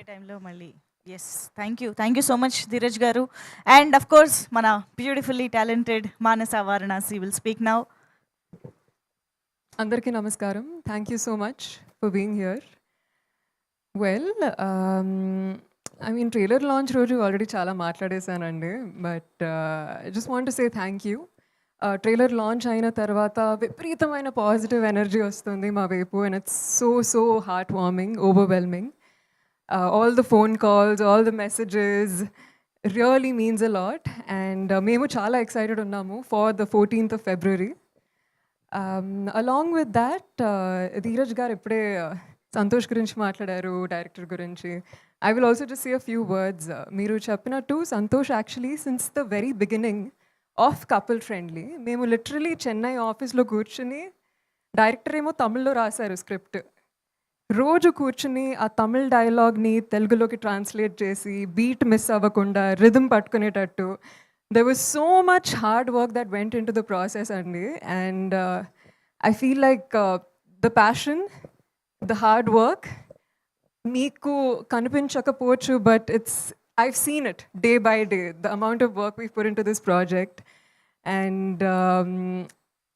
Sunday టైంలో మళ్ళీ yes thank you so much Dheeraj garu. And of course మన beautifully talented Manasa Varanasi will speak now. అందరికీ నమస్కారం. Thank you so much for being here. Well, I mean trailer launch రోజు already చాలా మాట్లాడేశానండి, but I just want to say thank you. Trailer launch అయిన తర్వాత విపరీతమైన positive energy వస్తుంది మా వైపు, and it's so heartwarming, overwhelming. All the phone calls, all the messages really means a lot, and మేము చాలా ఎక్సైటెడ్ ఉన్నాము for the 14th of February. Along with that, Dheeraj గారు ఇప్పుడే సంతోష్ గురించి మాట్లాడారు, డైరెక్టర్ గురించి. I will also just say a few words. మీరు చెప్పినట్టు Santosh actually since the very beginning of couple friendly, మేము లిటరలీ చెన్నై ఆఫీస్లో కూర్చుని, డైరెక్టర్ ఏమో తమిళ్లో రాశారు స్క్రిప్ట్, రోజు కూర్చుని ఆ తమిళ్ డైలాగ్ని తెలుగులోకి ట్రాన్స్లేట్ చేసి బీట్ మిస్ అవ్వకుండా rhythm పట్టుకునేటట్టు, there was so much hard work that went into the process అండి. And I feel like the passion, the hard work మీకు కనిపించకపోవచ్చు, but I've seen it day by day, the amount of work we've put into this project. And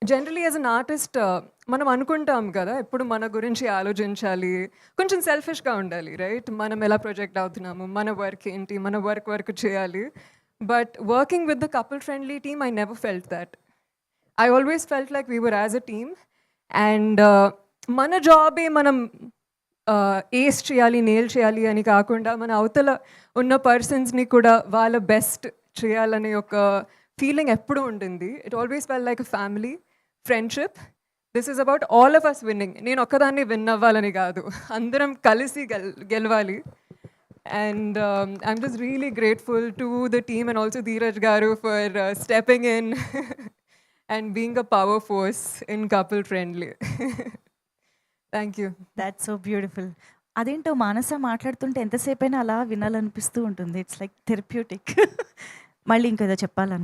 generally as an artist మనం అనుకుంటాం కదా, ఎప్పుడు మన గురించి ఆలోచించాలి, కొంచెం సెల్ఫిష్గా ఉండాలి, రైట్? మనం ఎలా ప్రొజెక్ట్ అవుతున్నాము, మన వర్క్ ఏంటి, మన వర్క్ చేయాలి. But working with the couple friendly team, I never felt that. I always felt like we were as a team, and మన జాబే మనం ఏస్ చేయాలి, నేల్ చేయాలి అని కాకుండా, మన అవతల ఉన్న పర్సన్స్ని కూడా వాళ్ళ బెస్ట్ చేయాలనే ఒక ఫీలింగ్ ఎప్పుడూ ఉంటుంది. It always fell like a family friendship. This is about all of us winning. నేను ఒక్కదాన్ని విన్ అవ్వాలని కాదు, అందరం కలిసి గెలవాలి. And I'm just really grateful to the team and also Dheeraj Garu for stepping in and being a power force in couple friendly. Thank you. That's so beautiful. అదేంటో మానస మాట్లాడుతుంటే ఎంతసేపైనా అలా వినాలనిపిస్తూ ఉంటుంది. It's like therapeutic. మళ్ళీ ఇంకేదో చెప్పాలను